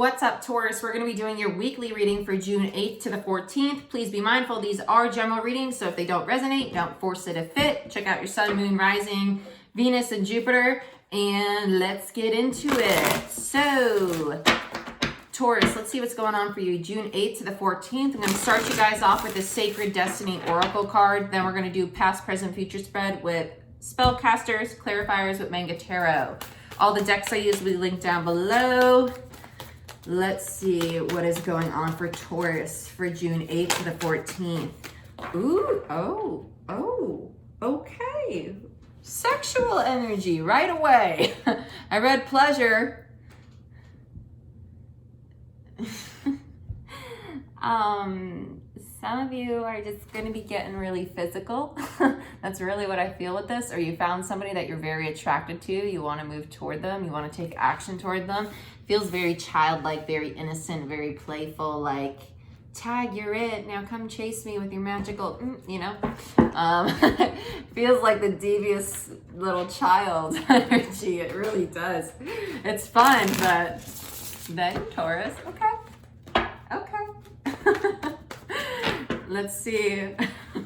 What's up, Taurus? We're going to be doing your weekly reading for June 8th to the 14th. Please be mindful, these are general readings, so if they don't resonate, don't force it to fit. Check out your sun, moon, rising, Venus, and Jupiter, and let's get into it. So, Taurus, let's see what's going on for you June 8th to the 14th. I'm going to start you guys off with the Sacred Destiny Oracle card. Then we're going to do past, present, future spread with spellcasters, clarifiers with Manga Tarot. All the decks I use will be linked down below. Let's see what is going on for Taurus for June 8th to the 14th. Ooh, okay. Sexual energy right away. I read pleasure. Some of you are just going to be getting really physical. That's really what I feel with this. Or you found somebody that you're very attracted to. You want to move toward them. You want to take action toward them. Feels very childlike, very innocent, very playful, like, tag, you're it. Now come chase me with your magical, you know. Feels like the devious little child energy. It really does. It's fun, but then Taurus, okay. Let's see.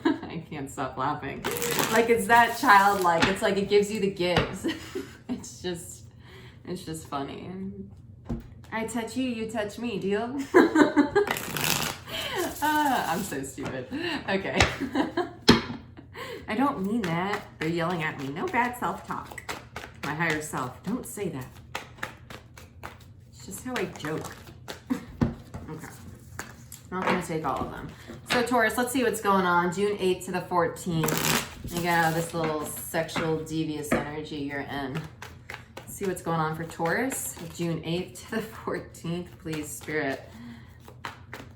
I can't stop laughing. Like, it's that childlike. It's like it gives you the gives. It's just funny. I touch you, you touch me, deal? I'm so stupid. Okay. I don't mean that. They're yelling at me. No bad self-talk. My higher self. Don't say that. It's just how I joke. Okay. I'm not going to take all of them. So, Taurus, let's see what's going on. June 8th to the 14th. You got this little sexual devious energy you're in. Let's see what's going on for Taurus. June 8th to the 14th. Please, Spirit.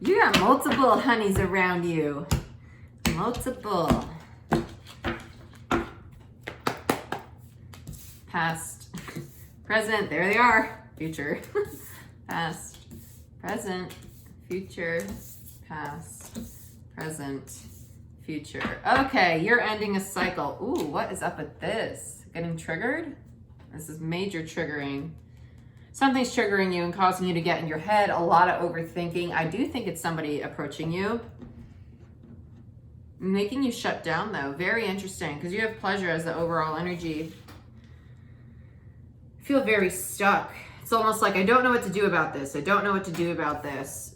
You got multiple honeys around you. Multiple. Past, present, there they are. Future. Past, present, future, past, present, future. Okay, you're ending a cycle. Ooh, what is up with this? Getting triggered? This is major triggering. Something's triggering you and causing you to get in your head. A lot of overthinking. I do think it's somebody approaching you. Making you shut down, though. Very interesting, because you have pleasure as the overall energy. I feel very stuck. It's almost like I don't know what to do about this. I don't know what to do about this.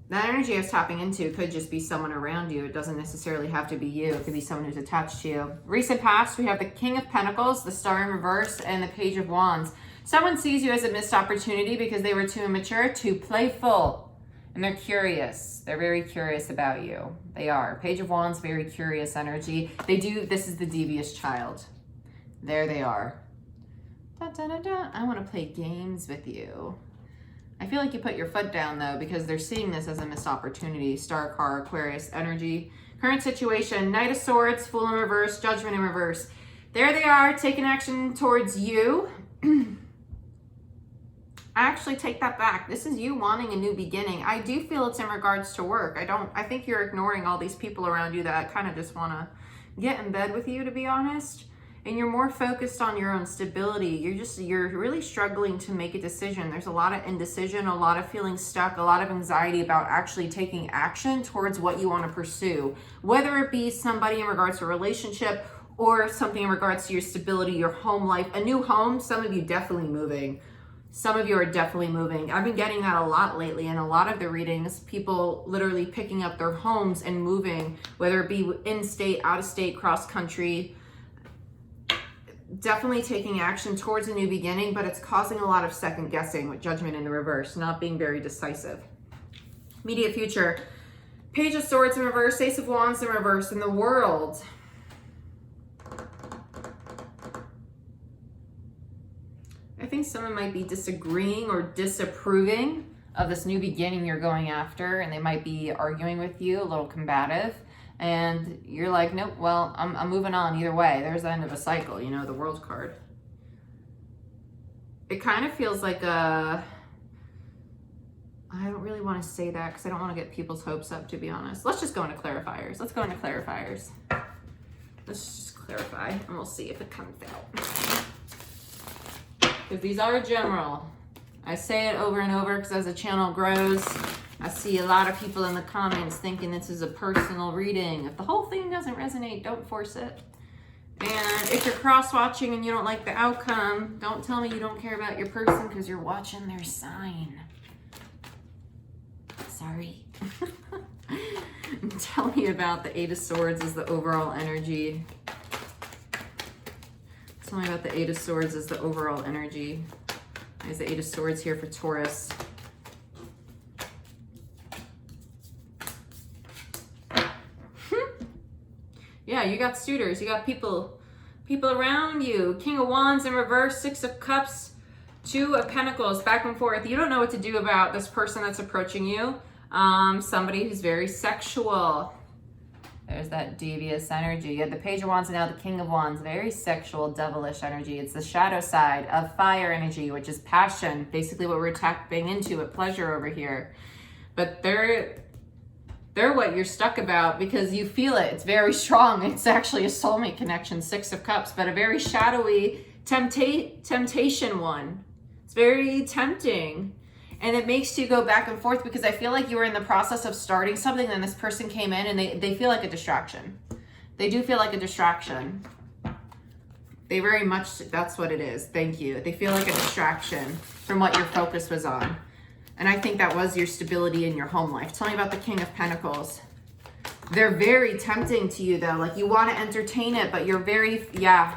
That energy I was tapping into could just be someone around you. It doesn't necessarily have to be you. It could be someone who's attached to you. Recent past, we have the King of Pentacles, the Star in reverse, and the Page of Wands. Someone sees you as a missed opportunity because they were too immature, too playful, and they're curious. They're very curious about you. They are. Page of Wands, very curious energy. This is the devious child. There they are. Da, da, da, da. I want to play games with you. I feel like you put your foot down, though, because they're seeing this as a missed opportunity. Star card, Aquarius energy. Current situation, Knight of Swords, Fool in reverse, Judgment in reverse. There they are, taking action towards you. I actually take that back. This is you wanting a new beginning. I do feel it's in regards to work. I think you're ignoring all these people around you that kind of just want to get in bed with you, to be honest. And you're more focused on your own stability. You're really struggling to make a decision. There's a lot of indecision, a lot of feeling stuck, a lot of anxiety about actually taking action towards what you want to pursue. Whether it be somebody in regards to a relationship or something in regards to your stability, your home life, a new home. Some of you definitely moving. Some of you are definitely moving. I've been getting that a lot lately in a lot of the readings. People literally picking up their homes and moving, whether it be in-state, out-of-state, cross-country. Definitely taking action towards a new beginning, but it's causing a lot of second guessing with Judgment in the reverse, not being very decisive. Immediate future, Page of Swords in reverse, Ace of Wands in reverse, in the World. I think someone might be disagreeing or disapproving of this new beginning you're going after, and they might be arguing with you, a little combative. And you're like, nope, well, I'm moving on either way. There's the end of a cycle, you know, the World card. It kind of feels like I don't really want to say that because I don't want to get people's hopes up, to be honest. Let's just go into clarifiers. Let's go into clarifiers. Let's just clarify and we'll see if it comes out. Because these are general. I say it over and over because as the channel grows, I see a lot of people in the comments thinking this is a personal reading. If the whole thing doesn't resonate, don't force it. And if you're cross-watching and you don't like the outcome, don't tell me you don't care about your person because you're watching their sign. Sorry. Tell me about the Eight of Swords as the overall energy. Tell me about the Eight of Swords as the overall energy. There's the Eight of Swords here for Taurus. Yeah, you got suitors. You got people around you. King of Wands in reverse, Six of Cups, Two of Pentacles, back and forth. You don't know what to do about this person that's approaching you. Somebody who's very sexual. There's that devious energy. You have the Page of Wands and now the King of Wands. Very sexual, devilish energy. It's the shadow side of fire energy, which is passion. Basically what we're tapping into at pleasure over here. But they're what you're stuck about because you feel it. It's very strong. It's actually a soulmate connection, Six of Cups, but a very shadowy temptation one. It's very tempting. And it makes you go back and forth because I feel like you were in the process of starting something and this person came in and they feel like a distraction. They do feel like a distraction. They very much, that's what it is. Thank you. They feel like a distraction from what your focus was on. And I think that was your stability in your home life. Tell me about the King of Pentacles. They're very tempting to you though. Like you want to entertain it, but you're very, yeah.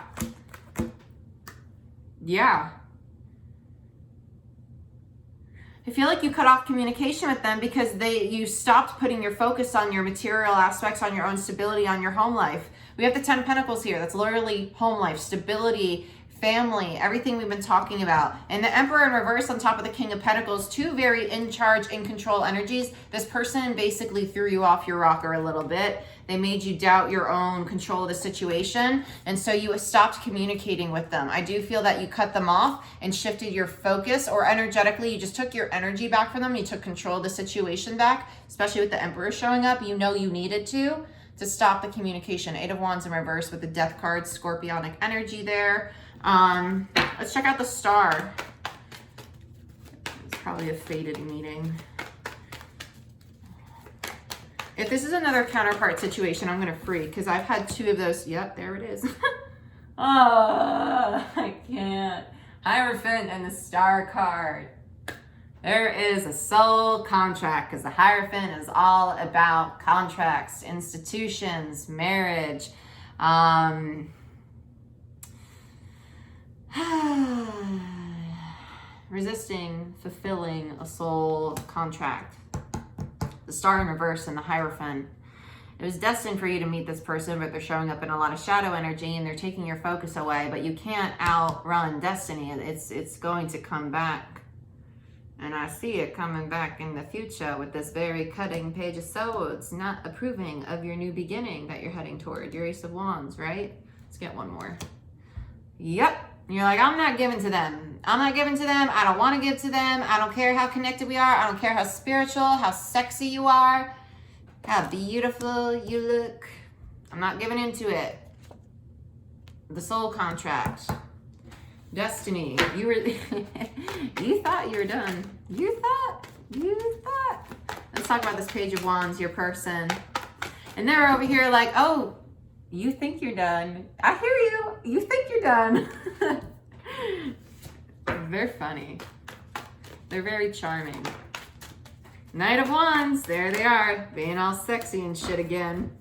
I feel like you cut off communication with them because you stopped putting your focus on your material aspects, on your own stability, on your home life. We have the 10 Pentacles here. That's literally home life, stability, family, everything we've been talking about. And the Emperor in reverse on top of the King of Pentacles, two very in charge, in control energies. This person basically threw you off your rocker a little bit. They made you doubt your own control of the situation. And so you stopped communicating with them. I do feel that you cut them off and shifted your focus, or energetically, you just took your energy back from them. You took control of the situation back, especially with the Emperor showing up. You know you needed to stop the communication. Eight of Wands in reverse with the Death card, scorpionic energy there. Let's check out the Star. It's probably a fated meeting. If this is another counterpart situation, I'm going to freak because I've had two of those. Yep, there it is. Oh, I can't. Hierophant and the Star card. There is a soul contract because the Hierophant is all about contracts, institutions, marriage. Resisting, fulfilling a soul contract. The Star in reverse and the Hierophant. It was destined for you to meet this person, but they're showing up in a lot of shadow energy and they're taking your focus away, but you can't outrun destiny. It's going to come back. And I see it coming back in the future with this very cutting Page of Swords, not approving of your new beginning that you're heading toward. Your Ace of Wands, right? Let's get one more. Yep. You're like, I'm not giving to them. I'm not giving to them. I don't want to give to them. I don't care how connected we are. I don't care how spiritual, how sexy you are, how beautiful you look. I'm not giving into it. The soul contract. Destiny. You were, you thought you were done. You thought. Let's talk about this Page of Wands, your person. And they're over here like, oh, you think you're done. I hear you. You think you're done. They're funny. They're very charming. Knight of Wands. There they are. Being all sexy and shit again.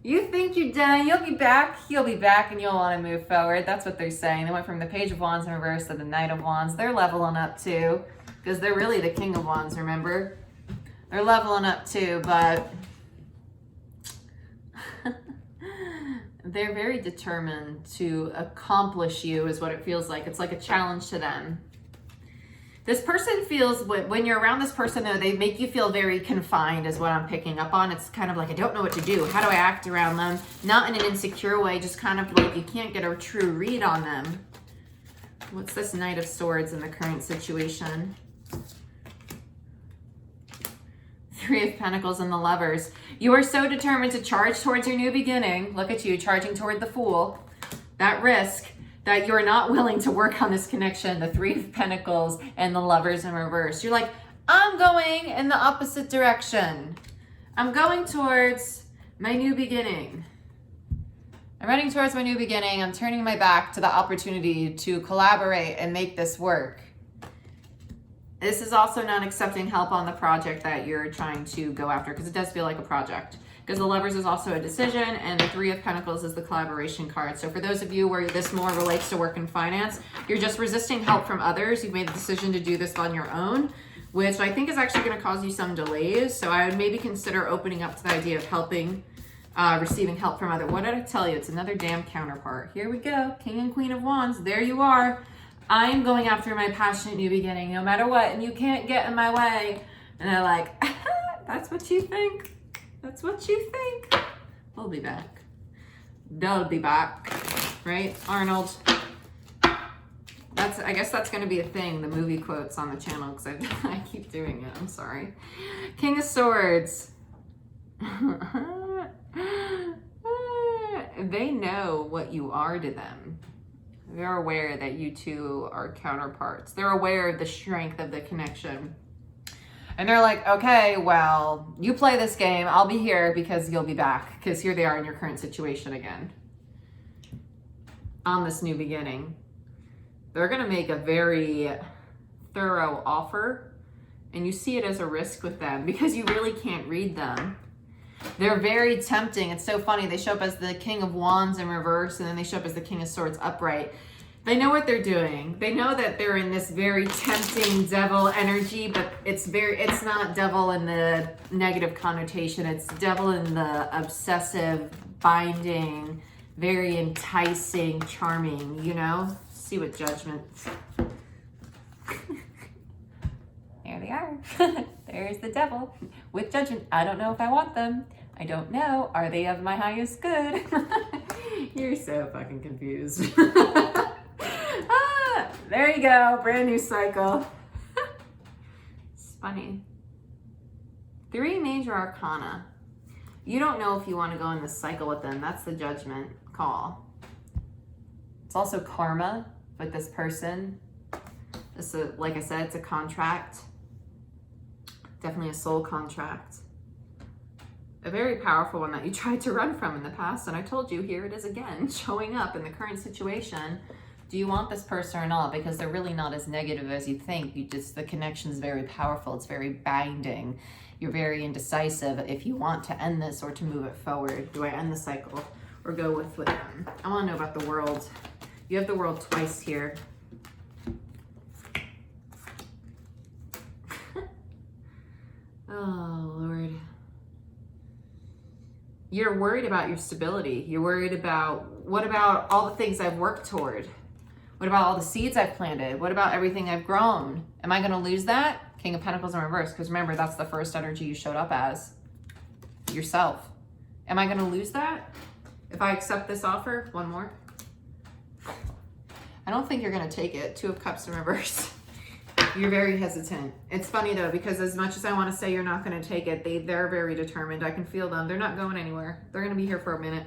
You think you're done. You'll be back. You'll be back and you'll want to move forward. That's what they're saying. They went from the Page of Wands in reverse to the Knight of Wands. They're leveling up too. Because they're really the King of Wands, remember? They're leveling up too, but they're very determined to accomplish you is what it feels like. It's like a challenge to them. This person feels, when you're around this person though, they make you feel very confined is what I'm picking up on. It's kind of like, I don't know what to do. How do I act around them? Not in an insecure way, just kind of like you can't get a true read on them. What's this Knight of Swords in the current situation? Three of Pentacles and the Lovers. You are so determined to charge towards your new beginning. Look at you, charging toward the Fool. That risk. that you're not willing to work on this connection, the Three of Pentacles and the Lovers in reverse. You're like, I'm going in the opposite direction. I'm going towards my new beginning. I'm running towards my new beginning. I'm turning my back to the opportunity to collaborate and make this work. This is also not accepting help on the project that you're trying to go after, because it does feel like a project. Because the Lovers is also a decision, and the Three of Pentacles is the collaboration card. So for those of you where this more relates to work and finance, you're just resisting help from others. You've made the decision to do this on your own, which I think is actually going to cause you some delays. So I would maybe consider opening up to the idea of helping, receiving help from others. What did I tell you? It's another damn counterpart. Here we go. King and Queen of Wands. There you are. I am going after my passionate new beginning, no matter what, and you can't get in my way. And they're like, that's what you think? That's what you think? We'll be back. They'll be back, right, Arnold? I guess that's going to be a thing, the movie quotes on the channel, because I keep doing it. I'm sorry. King of Swords. They know what you are to them. They're aware that you two are counterparts. They're aware of the strength of the connection. And they're like, okay, well, you play this game. I'll be here because you'll be back. Because here they are in your current situation again. On this new beginning. They're going to make a very thorough offer. And you see it as a risk with them because you really can't read them. They're very tempting. It's so funny. They show up as the King of Wands in reverse, and then they show up as the King of Swords upright. They know what they're doing. They know that they're in this very tempting devil energy, but it's not devil in the negative connotation. It's devil in the obsessive, binding, very enticing, charming, you know? See what Judgment. There they are. There's the devil with Judgment. I don't know if I want them. I don't know. Are they of my highest good? You're so fucking confused. There you go. Brand new cycle. It's funny. 3 major arcana. You don't know if you want to go in this cycle with them. That's the Judgment call. It's also karma with this person. This is, like I said, it's a contract. Definitely a soul contract. A very powerful one that you tried to run from in the past. And I told you, here it is again, showing up in the current situation. Do you want this person or not? Because they're really not as negative as you think. The connection is very powerful. It's very binding. You're very indecisive if you want to end this or to move it forward. Do I end the cycle or go with them? I want to know about the World. You have the World twice here. Oh, Lord. You're worried about your stability. You're worried about, what about all the things I've worked toward? What about all the seeds I've planted? What about everything I've grown? Am I going to lose that? King of Pentacles in reverse. Because remember, that's the first energy you showed up as. Yourself. Am I going to lose that if I accept this offer? One more. I don't think you're going to take it. 2 of Cups in reverse. You're very hesitant. It's funny though, because as much as I want to say you're not going to take it, they're very determined. I can feel them. They're not going anywhere. They're going to be here for a minute.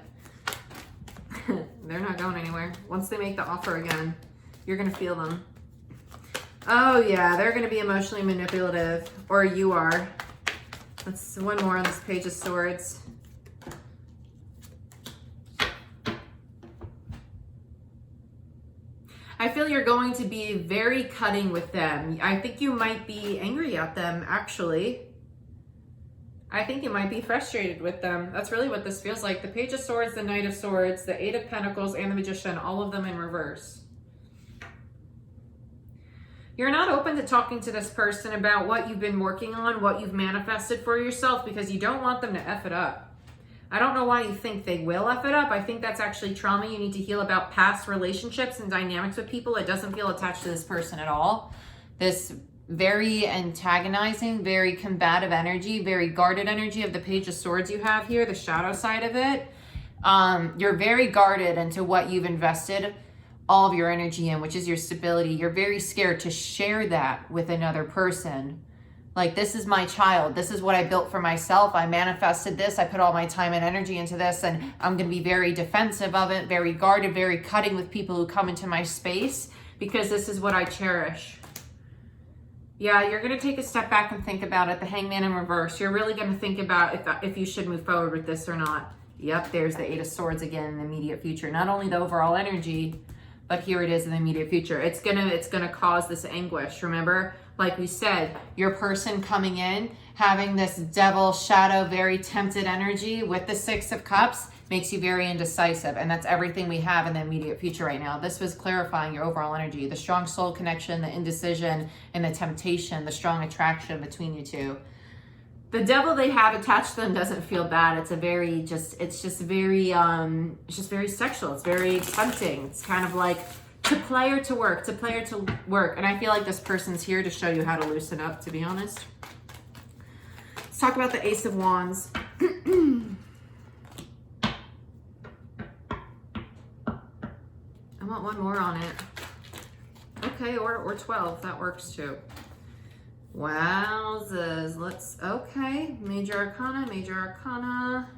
They're not going anywhere. Once they make the offer again, you're going to feel them. Oh yeah, they're going to be emotionally manipulative, or you are. Let's one more on this Page of Swords. I feel you're going to be very cutting with them. I think you might be angry at them, actually. I think you might be frustrated with them. That's really what this feels like. The Page of Swords, the Knight of Swords, the 8 of Pentacles, and the Magician, all of them in reverse. You're not open to talking to this person about what you've been working on, what you've manifested for yourself, because you don't want them to F it up. I don't know why you think they will F it up. I think that's actually trauma you need to heal about past relationships and dynamics with people. It doesn't feel attached to this person at all. This very antagonizing, very combative energy, very guarded energy of the Page of Swords you have here, the shadow side of it. You're very guarded into what you've invested all of your energy in, which is your stability. You're very scared to share that with another person Like, this is my child. This is what I built for myself. I manifested this. I put all my time and energy into this, and I'm going to be very defensive of it, very guarded, very cutting with people who come into my space, because this is what I cherish. Yeah, you're going to take a step back and think about it. The Hangman in reverse. You're really going to think about if you should move forward with this or not. Yep, there's the Eight of Swords again in the immediate future. Not only the overall energy, but here it is in the immediate future. It's gonna cause this anguish. Remember, like we said, your person coming in, having this devil shadow, very tempted energy with the Six of Cups makes you very indecisive. And that's everything we have in the immediate future right now. This was clarifying your overall energy, the strong soul connection, the indecision, and the temptation, the strong attraction between you two. The devil they have attached to them doesn't feel bad. It's very sexual. It's very tempting. It's kind of like to play or to work, to play or to work. And I feel like this person's here to show you how to loosen up, to be honest. Let's talk about the Ace of Wands. I want one more on it. Okay, or 12. That works too. Wowzers. Okay, Major Arcana.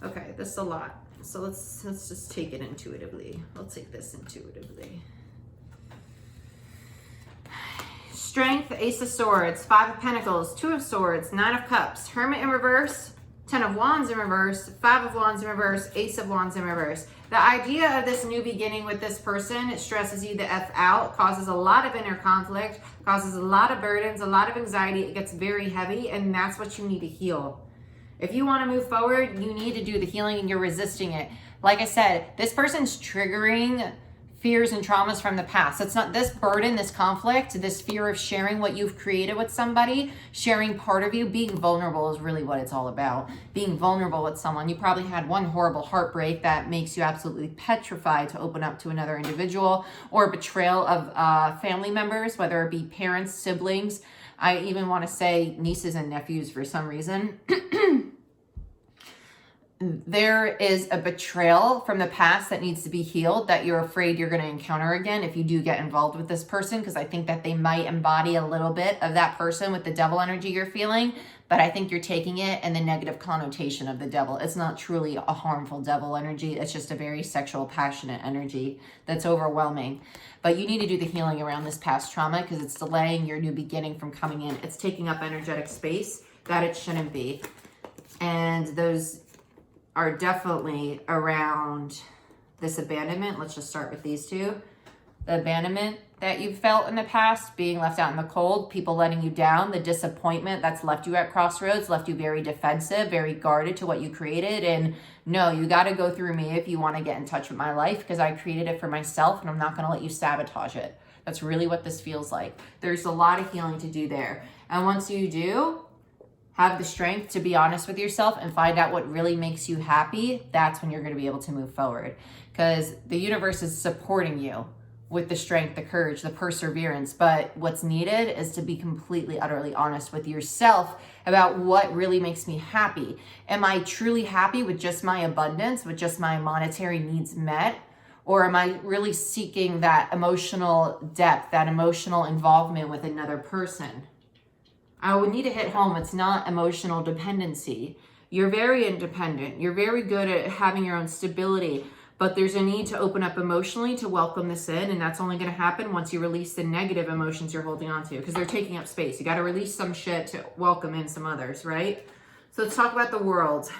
Okay, this is a lot. So let's just take it intuitively. I'll take this intuitively. Strength, Ace of Swords, Five of Pentacles, Two of Swords, Nine of Cups, Hermit in reverse, Ten of Wands in reverse, Five of Wands in reverse, Ace of Wands in reverse. The idea of this new beginning with this person, it stresses you the F out, causes a lot of inner conflict, causes a lot of burdens, a lot of anxiety. It gets very heavy, and that's what you need to heal. If you want to move forward, you need to do the healing, and you're resisting it. Like I said, this person's triggering fears and traumas from the past. It's not this burden, this conflict, this fear of sharing what you've created with somebody, sharing part of you. Being vulnerable is really what it's all about. Being vulnerable with someone. You probably had one horrible heartbreak that makes you absolutely petrified to open up to another individual, or betrayal of family members, whether it be parents, siblings. I even want to say nieces and nephews for some reason. There is a betrayal from the past that needs to be healed, that you're afraid you're going to encounter again if you do get involved with this person, because I think that they might embody a little bit of that person with the devil energy you're feeling, but I think you're taking it in the negative connotation of the devil. It's not truly a harmful devil energy. It's just a very sexual, passionate energy that's overwhelming. But you need to do the healing around this past trauma, because it's delaying your new beginning from coming in. It's taking up energetic space that it shouldn't be. And those are definitely around this abandonment. Let's just start with these two. The abandonment that you've felt in the past, being left out in the cold, people letting you down, the disappointment that's left you at crossroads, left you very defensive, very guarded to what you created. And no, you got to go through me if you want to get in touch with my life, because I created it for myself, and I'm not going to let you sabotage it. That's really what this feels like. There's a lot of healing to do there. And once you do have the strength to be honest with yourself and find out what really makes you happy, that's when you're going to be able to move forward, because the universe is supporting you with the strength, the courage, the perseverance. But what's needed is to be completely, utterly honest with yourself about what really makes me happy. Am I truly happy with just my abundance, with just my monetary needs met? Or am I really seeking that emotional depth, that emotional involvement with another person? I would need to hit home. It's not emotional dependency. You're very independent. You're very good at having your own stability, but there's a need to open up emotionally to welcome this in. And that's only going to happen once you release the negative emotions you're holding on to, because they're taking up space. You got to release some shit to welcome in some others, right? So let's talk about the World.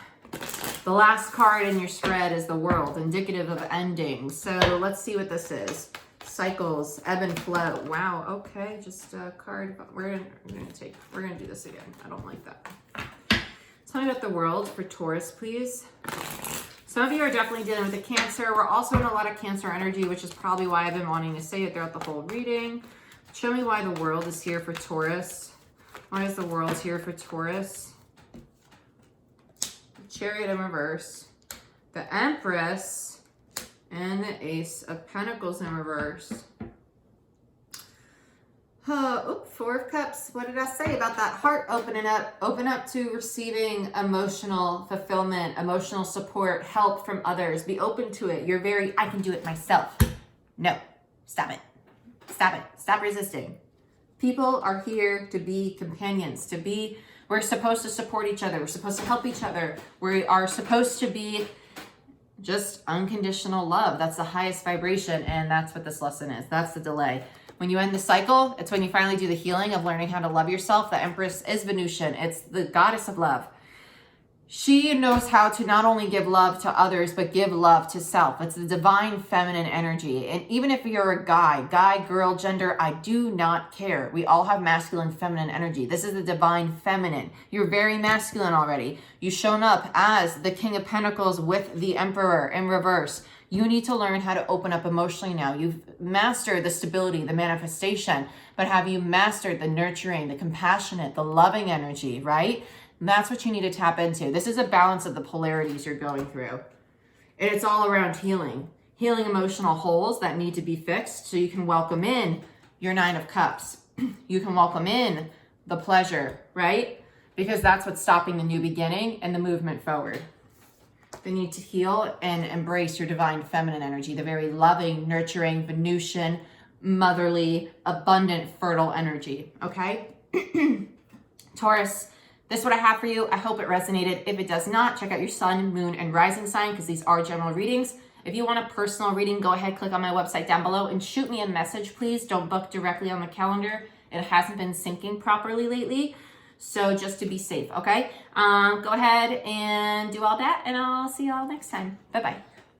The last card in your spread is the World, indicative of ending. So let's see what this is. Cycles, ebb and flow. Wow, okay, just a card. We're gonna do this again. I don't like that. Tell me about the World for Taurus, please. Some of you are definitely dealing with a Cancer. We're also in a lot of Cancer energy, which is probably why I've been wanting to say it throughout the whole reading. Show me why the World is here for Taurus. Why is the World here for Taurus? Chariot in reverse. The Empress. And the Ace of Pentacles in reverse. Four of Cups. What did I say about that heart opening up? Open up to receiving emotional fulfillment, emotional support, help from others. Be open to it. You're very, I can do it myself. No, stop it. Stop it. Stop resisting. People are here to be companions, we're supposed to support each other. We're supposed to help each other. We are supposed to be just unconditional love. That's the highest vibration, and that's what this lesson is. That's the delay. When you end the cycle, it's when you finally do the healing of learning how to love yourself. The Empress is Venusian. It's the goddess of love. She knows how to not only give love to others, but give love to self. It's the divine feminine energy. And even if you're a guy, girl, gender, I do not care. We all have masculine, feminine energy. This is the divine feminine. You're very masculine already. You've shown up as the King of Pentacles with the Emperor in reverse. You need to learn how to open up emotionally now. You've mastered the stability, the manifestation, but have you mastered the nurturing, the compassionate, the loving energy, right? And that's what you need to tap into. This is a balance of the polarities you're going through. And it's all around healing. Healing emotional holes that need to be fixed so you can welcome in your 9 of Cups. You can welcome in the pleasure, right? Because that's what's stopping the new beginning and the movement forward. The need to heal and embrace your divine feminine energy, the very loving, nurturing, Venusian, motherly, abundant, fertile energy, okay? Taurus, this is what I have for you. I hope it resonated. If it does not, check out your sun, moon, and rising sign because these are general readings. If you want a personal reading, go ahead, click on my website down below and shoot me a message, please. Don't book directly on the calendar. It hasn't been syncing properly lately. So just to be safe, okay? Go ahead and do all that, and I'll see you all next time. Bye-bye.